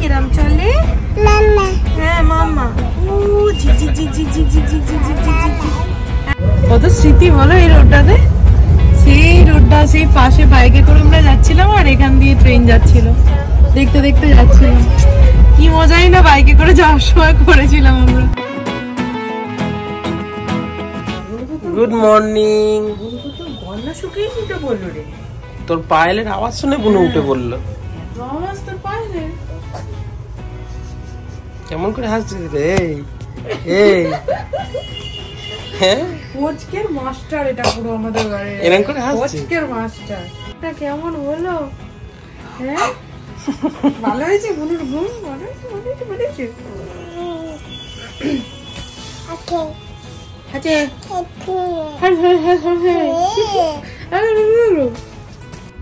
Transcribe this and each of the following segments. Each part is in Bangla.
কিরম চলে? হ্যাঁ মাম্মা। কত স্মৃতি বলো এই রোডটাতে। সেই রোডটা, সেই পাশে বাইকে করে আমরা যাচ্ছিলাম আর এখান দিয়ে ট্রেন যাচ্ছিল, দেখতে দেখতে যাচ্ছিলাম। কি মজাই না বাইকে করে যাওয়ার সময় করেছিলাম আমরা। Good morning. গলা শুকিয়ে উঠে বললো রে। তোর পায়েলের আওয়াজ শুনে বুনু উঠে বললো। আওয়াজ তোর পায়েলের? কেমন করে হাসছিস রে? এই হ্যাঁ, কোচকের মাস্টার এটা পুরো আমাদের ঘরে। এরকম করে হাসছিস? কোচকের মাস্টার। এটা কেমন হলো? হ্যাঁ ভালো হয়েছে বুনুর ঘুম? ভালো হয়েছে, ভালো হয়েছে, ভালো হয়েছে।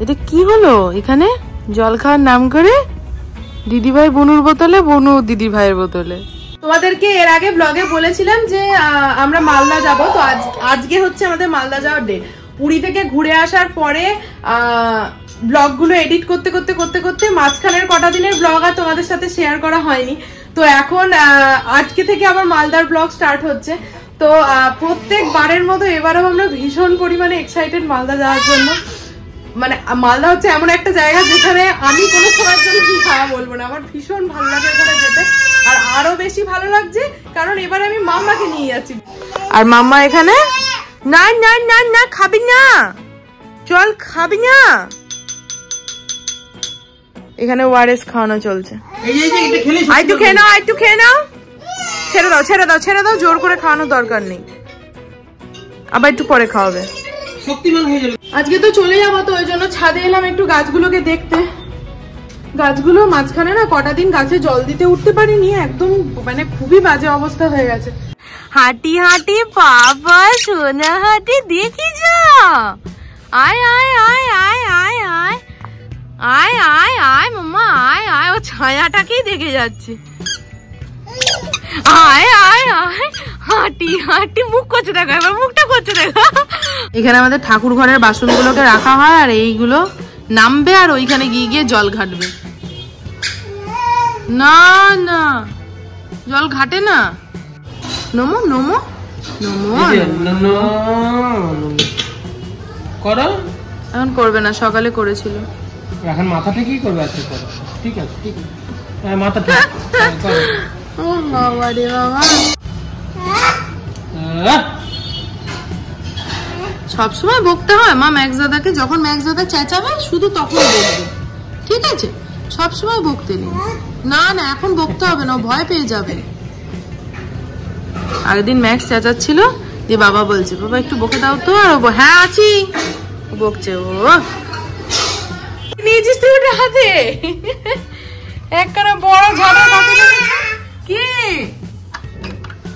এটা কি হলো এখানে? জল খাওয়ার নাম করে দিদিভাই বনুর বোতলে, বনু দিদি ভাইয়ের বোতলে। তোমাদেরকে এর আগে ব্লগে বলেছিলাম যে আমরা মালদা যাব, তো আজকে হচ্ছে আমাদের মালদা যাওয়ার ডেট। পুরী থেকে ঘুরে আসার পরে ব্লগগুলো এডিট করতে করতে করতে করতে মাঝখানের কটা দিনের ব্লগ আর তোমাদের সাথে শেয়ার করা হয়নি। তো এখন আজকে থেকে আবার মালদার ব্লগ স্টার্ট হচ্ছে। তো প্রত্যেকবারের মতো এবারও আমরা ভীষণ পরিমাণে এক্সাইটেড মালদা যাওয়ার জন্য। মানে মালদা হচ্ছে এমন একটা জায়গা যেখানে আমি কোনো সময়ের জন্য কি খাওয়া বলবো না, আমার ভীষণ ভালো লাগে ওখানে যেতে। আর আরো বেশি ভালো লাগছে কারণ এবার আমি মাম্মাকে নিয়ে যাচ্ছি। আর মাম্মা এখানে না না না না খাবি না, চল খাবি না। এখানে ওআরএস খাওয়ানো চলছে। একটু খেয়ে নাও, একটু খেয়ে নাও। ছেড়ে দাও, ছেড়ে দাও, ছেড়ে দাও, জোর করে খাওয়ানোর দরকার নেই, আবার একটু পরে খাওয়াবে। আজকে তো চলে যাবো, তো ওই জন্য ছাদে এলাম একটু গাছগুলোকে দেখতে। গাছগুলো মাঝখানে না কটা দিন গাছে জল দিতে উঠতে পারিনি, একদম মানে খুবই বাজে অবস্থা হয়ে গেছে। হাঁটি হাঁটি বাবা সোনা হাঁটি দেখি যা, আয় আয় আয় আয় আয় আয় আয় আয় আয় মাম্মা আয় আয়, ও ছায়াটাকেই দেখে যাচ্ছে। আয় আয় আয় হাঁটি হাঁটি, মুখ করছে দেখো, এবার মুখটা করছে দেখো। এখানে আমাদের ঠাকুর ঘরের বাসনগুলোকে রাখা হয় আর এইগুলো নামবে আর ওইখানে গিয়ে গিয়ে জল ঘাটবে। না না জল ঘাটে না। নমো নমো নমো করো। এখন করবে না, সকালে করেছিল। এখন মাথাটা কি করবে? আজকে করো, ঠিক আছে ঠিক আছে। হ্যাঁ মাথাটা করো। ও বাবা রে বাবা, সবসময় বকতে হয় মা ম্যাক্সদাদাকে? যখন ম্যাক্সদাদা চেঁচাবে শুধু তখন বকবে, ঠিক আছে? সবসময় বকতে নেই। না না এখন বকতে হবে না, ভয় পেয়ে যাবে। আগের দিন ম্যাক্স চেঁচাচ্ছিল, দিয়ে বাবা বলছে বাবা একটু বকে দাও তো, আর হ্যাঁ আছি বকছে। ও নিয়েছিস তুই ওটা হাতে? একখানা বড় ঝাড়া কাটি। কি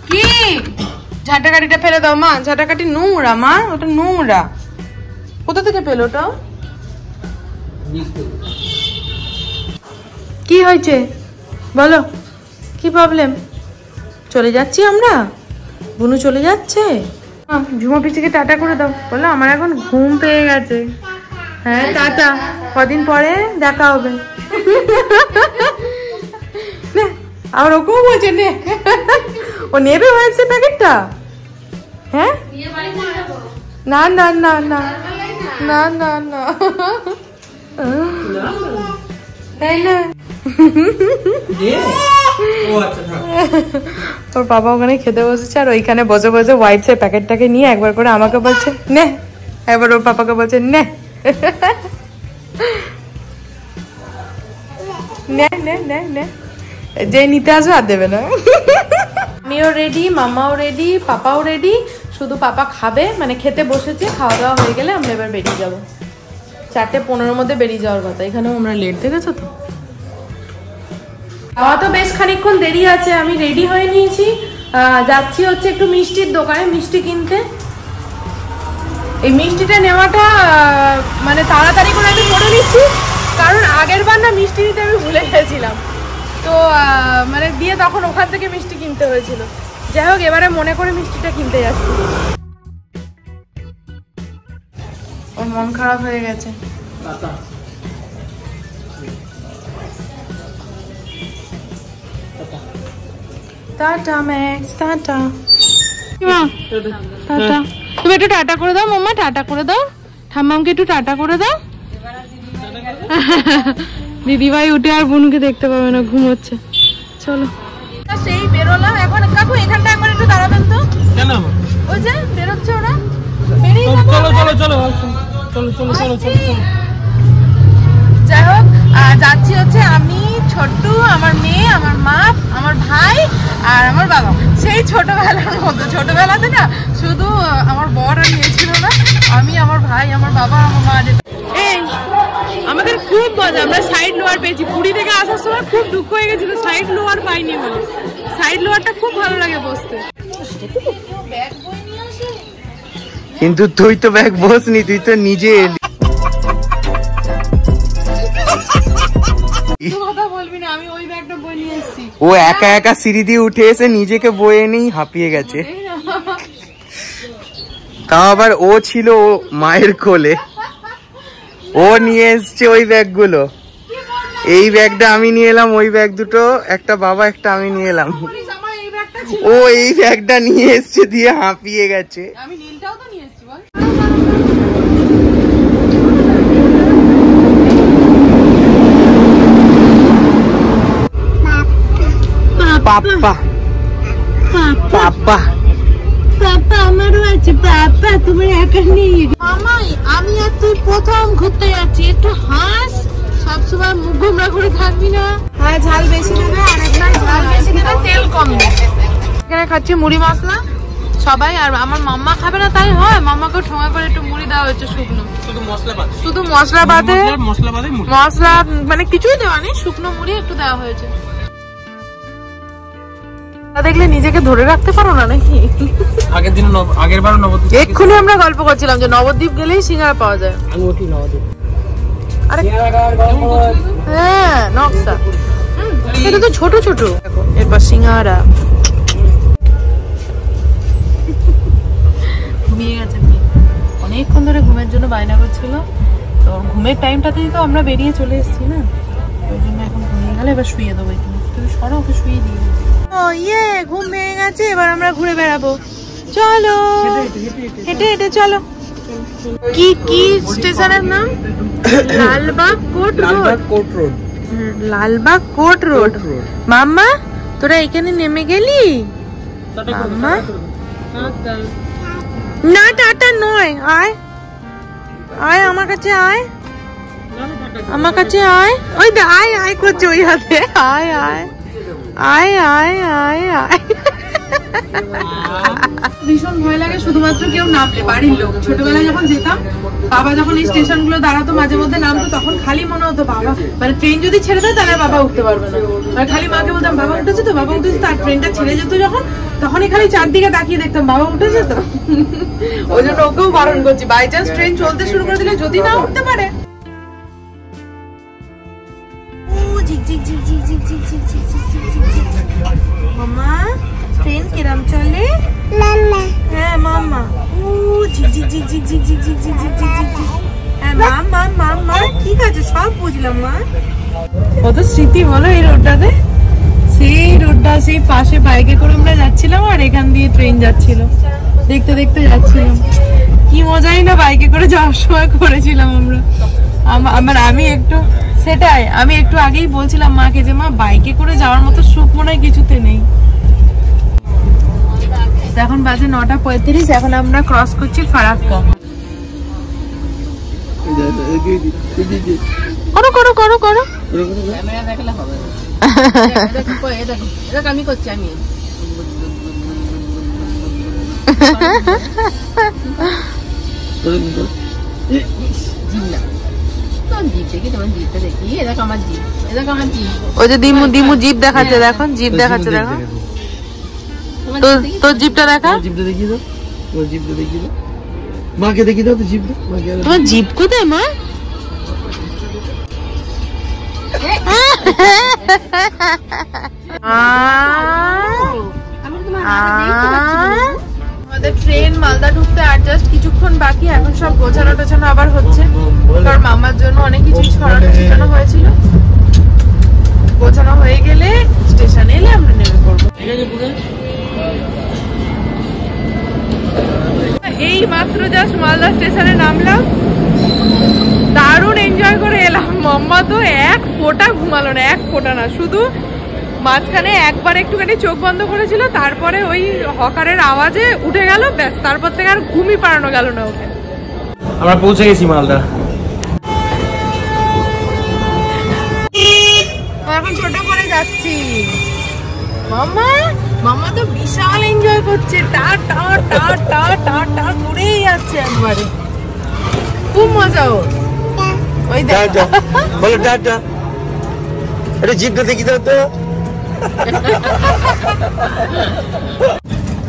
কি ঝাঁটা কাঠিটা ফেলে দাও মা, ঝাঁটা কাঠি নোংরা মা, ওটা নোংরা। কোথা থেকে পেলো ওটা? কি হয়েছে বলো, কি প্রবলেম? চলে যাচ্ছি আমরা, বুনু চলে যাচ্ছে। ঝুমা পিসিকে টাটা করে দাও, বলো আমার এখন ঘুম পেয়ে গেছে। হ্যাঁ টাটা, কদিন পরে দেখা হবে। আর ওকেও বলছে নে, ও নেবে হয়েছে প্যাকেটটা। হ্যাঁ না না না না না না না তাই না। ওর বাবা ওখানে খেতে বসেছে আর ওইখানে বসে বসে ওয়াইপস এর প্যাকেটটাকে নিয়ে একবার করে আমাকে বলছে নে, একবার ওর পাপাকে বলছে নে নে নে নে নে, যে নিতে আসবে আর দেবে না। আমিও রেডি, মামাও রেডি, পাপাও রেডি, শুধু পাপা খাবে, মানে খেতে বসেছে, খাওয়া দাওয়া হয়ে গেলে আমরা এবার বেরিয়ে যাবো। 4:15 মধ্যে বেরিয়ে যাওয়ার কথা, এখানেও আমরা লেট, দেখেছো তো। খাওয়া তো বেশ খানিকক্ষণ দেরি আছে, আমি রেডি হয়ে নিয়েছি, যাচ্ছি হচ্ছে একটু মিষ্টির দোকানে মিষ্টি কিনতে। এই মিষ্টিটা নেওয়াটা মানে তাড়াতাড়ি করে আমি করে নিচ্ছি, কারণ আগের বার না মিষ্টি নিতে আমি ভুলে গেছিলাম, তো মানে দিয়ে তখন ওখান থেকে মিষ্টি কিনতে হয়েছিল। যাই হোক এবারে মনে করে মিষ্টিটা কিনতে যাচ্ছি। ওর মন খারাপ হয়ে গেছে। Tata max, tata. টাটা, তুমি একটু টাটা করে দাও মাম্মা, টাটা করে দাও। ঠাম্মামকে একটু টাটা করে দাও। দিদিভাই উঠে আর বোনকে দেখতে পাবে না, ঘুমোচ্ছে। চলো সেই বেরোলাম এখন। কাকু এখানটা একবার একটু দাঁড়াবেন তো। কেন? ওই যে বেরোচ্ছে ওরা, বেরিয়ে যাবো। চলো চলো চলো চলো চলো চলো চলো। যাই হোক, যাচ্ছি হচ্ছে আমি, ছোট্টু, আমার মেয়ে, আমার মা, আমার ভাই আর আমার বাবা। সেই ছোটবেলার মতো, ছোটবেলাতে না শুধু আমার বর আর মেয়ে ছিল না, আমি, আমার ভাই, আমার বাবা, আমার মা। এই আমাদের খুব মজা, আমরা সাইড লোয়ার পেয়েছি। পুরী থেকে আসার সময় খুব দুঃখ হয়ে গেছিল সাইড লোয়ার পাইনি বলে। সাইড লোয়ারটা খুব ভালো লাগে বসতে। কিন্তু তুই তো ব্যাগ বসনি, তুই তো নিজে এলি। কথা বলবি না, আমি ওই ব্যাগটা বই নিয়ে এসেছি। ও একা একা সিঁড়ি দিয়ে উঠে এসে নিজেকে বয়ে নেই হাঁপিয়ে গেছে। তাও আবার ও ছিল ও মায়ের কোলে, ও নিয়ে এসছে ওই ব্যাগগুলো। এই ব্যাগটা আমি নিয়ে এলাম, ওই ব্যাগ দুটো, একটা বাবা একটা আমি নিয়ে এলাম। ও এই ব্যাগটা নিয়ে এসছে দিয়ে হাঁপিয়ে গেছে। আমি নীলটাও তো নিয়ে এসেছি বল। পাপা পাপা পাপা আমারও আছে। পাপা তোমার একা নেই। মামাই আমি আর তুই প্রথম ঘুরতে যাচ্ছি, একটু হাস, সবসময় মুখ গোমরা করে থাকবি না। হ্যাঁ ঝাল বেশি দেবে, আর একবার ঝাল বেশি দেবে, তেল কম দেবে। এখানে খাচ্ছি মুড়ি মশলা সবাই, আর আমার মাম্মা খাবে না তাই হয়, মাম্মাকে ঠোঙা করে একটু মুড়ি দেওয়া হচ্ছে শুকনো, শুধু মশলা বাদে, মশলা মানে কিছুই দেওয়া নেই, শুকনো মুড়ি একটু দেওয়া হয়েছে। দেখলে নিজেকে ধরে রাখতে পারো না নাকি? আগের দিন আগের বার নবদ্বীপ, এক্ষুনি আমরা গল্প করছিলাম যে নবদ্বীপ গেলেই সিঙ্গারা পাওয়া যায়। আরে হ্যাঁ নকশা, এটা তো ছোট ছোট। এরপর সিঙ্গারা ঘুমিয়ে গেছে, অনেকক্ষণ ধরে ঘুমের জন্য বায়না করছিল। তো ঘুমের টাইমটাতেই তো আমরা বেরিয়ে চলে এসেছি না, ওই জন্য এখন ঘুমিয়ে গেলে এবার শুয়ে দেবো। এখানে তুমি সরো, ওকে শুয়ে দিয়ে। ও ইয়ে, ঘুম ভেঙে গেছে, এবার আমরা ঘুরে বেড়াবো। চলো হেঁটে হেঁটে চলো। কি কি স্টেশনের নাম? Lalbagh Court Road. Lalbagh Court Road. মাম্মা তোরা এখানে নেমে গেলি? মাম্মা না, টাটা নয়, আয় আয় আমার কাছে, আয় আমার কাছে, আয়। ওই আয় আয় করছে ওই হাতে, আয় আয় আয় আয় আয় আয়। ভীষণ ভয় লাগে শুধুমাত্র কেউ নামলে, বাড়ির লোক। ছোটবেলায় যখন যেতাম, বাবা যখন এই স্টেশন গুলো দাঁড়াতো মাঝে মধ্যে নামতো, তখন খালি মনে হতো বাবা, মানে ট্রেন যদি ছেড়ে দেয় তাহলে বাবা উঠতে পারবে না। আর খালি মাকে বলতাম বাবা উঠেছে তো, বাবা উঠেছে তো। আর ট্রেনটা ছেড়ে যেত যখন, তখনই খালি চারদিকে তাকিয়ে দেখতাম বাবা উঠেছে তো। ওই জন্য ওকেও বারণ করছি, বাই চান্স ট্রেন চলতে শুরু করে দিলে যদি না উঠতে পারে। মামা ট্রেন কিরম চলে? হ্যাঁ মামা, মামা ঠিক আছে, সব বুঝলাম মা। কত স্মৃতি বলো এই রোডটাতে। সেই রোডটা, সেই পাশে বাইকে করে আমরা যাচ্ছিলাম, আর এখান দিয়ে ট্রেন যাচ্ছিল, দেখতে দেখতে যাচ্ছিলাম। কি মজাই না বাইকে করে যাওয়ার সময় করেছিলাম আমরা। আমি একটু, সেটাই আমি একটু আগেই বলছিলাম মাকে যে মা বাইকে করে যাওয়ার মতো সুখ মনে হয় কিছুতে নেই। এখন বাজে 9:35, এখন আমরা ক্রস করছি ফারাক্কা। করো করো করো করো, আমি করছি, আমি ওই যে দিমু দিমু জিপ দেখাচ্ছে, দেখো জিপ দেখাচ্ছে, দেখো তোর জিপটা দেখা, জিপটা দেখিয়ে দাও, তোর জিপটা দেখিয়ে দাও, মাকে দেখিয়ে দাও তো জিপটা। তোমার জিপ কোথায় মা? আমাদের ট্রেন মালদা ঢুকতে আর জাস্ট কিছুক্ষণ বাকি। এখন সব গোছানো টোছানো আবার হচ্ছে, কারণ মামার জন্য অনেক কিছু ছড়ানো ছিটানো হয়েছিল। গোছানো হয়ে গেলে স্টেশনে এলে আমরা নেমে পড়বো। এই মাত্র জাস্ট মালদা স্টেশনে নামলাম, দারুণ এনজয় করে এলাম। মাম্মা তো এক ফোঁটা ঘুমালো না, এক ফোঁটা না, শুধু মাঝখানে একবার একটুখানি চোখ বন্ধ করেছিল, তারপরে ওই হকারের আওয়াজে উঠে গেল, ব্যাস তারপর থেকে আর ঘুমই পাড়ানো গেল না ওকে। আমরা পৌঁছে গেছি মালদা। এখন ছোট করে যাচ্ছি। মাম্মা মাম্মা তো বিশাল এনজয় করছে, টা টা টা টা টা টা করেই যাচ্ছে একবারে, খুব মজা ওর। ওই দেখো বলো টাটা, এটা জিভটা দেখি দাও তো।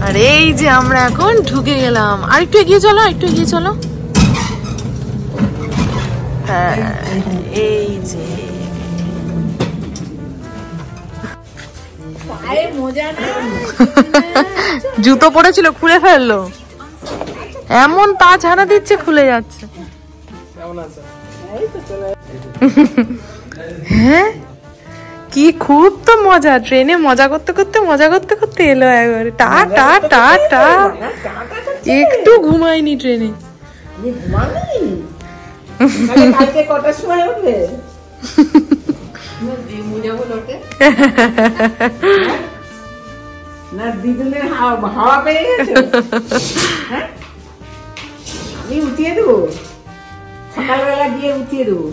আর এই যে আমরা এখন ঢুকে গেলাম, আর একটু এগিয়ে চলো, একটু এগিয়ে চলো। হ্যাঁ এই যে জুতো পড়েছিল খুলে ফেললো, এমন পা ছাড়া দিচ্ছে খুলে যাচ্ছে। হ্যাঁ কি খুব তো মজা, ট্রেনে মজা করতে করতে এলো একবারে, টা টা টা টা। একটু ঘুমাইনি ট্রেনে। কটার সময় উঠবে? না দিদুনের হাওয়া পেয়ে গেছে, আমি উঠিয়ে দেবো, সকালবেলা গিয়ে উঠিয়ে দেবো।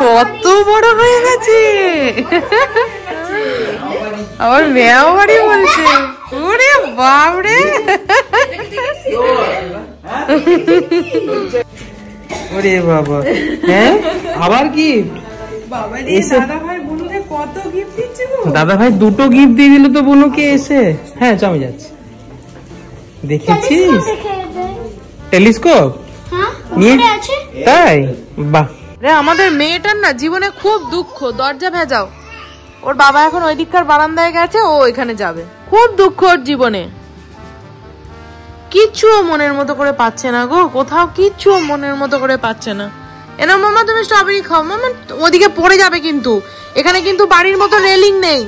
কত বড় হয়ে গেছে, আবার মেয়াও বাড়ি বলছে, ওরে বাপরে। ওরে বাবা, হ্যাঁ আবার কি দাদা ভাই দুটো গিফট দিয়ে দিল তো বোনকে এসে। হ্যাঁ আমি যাচ্ছি। দেখেছিস টেলিস্কোপ নিয়ে? তাই বাহ। রে আমাদের মেয়েটার না জীবনে খুব দুঃখ, দরজা ভেজাও। ওর বাবা এখন ওই দিককার বারান্দায় গেছে, ও এখানে যাবে, খুব দুঃখ ওর জীবনে। কিচ্ছু মনের মতো করে পাচ্ছে না গো, কোথাও কিচ্ছু মনের মতো করে পাচ্ছে না। এনা মামা তুমি স্ট্রবেরি খাও, মামা ওদিকে পড়ে যাবে কিন্তু, এখানে কিন্তু বাড়ির মতো রেলিং নেই।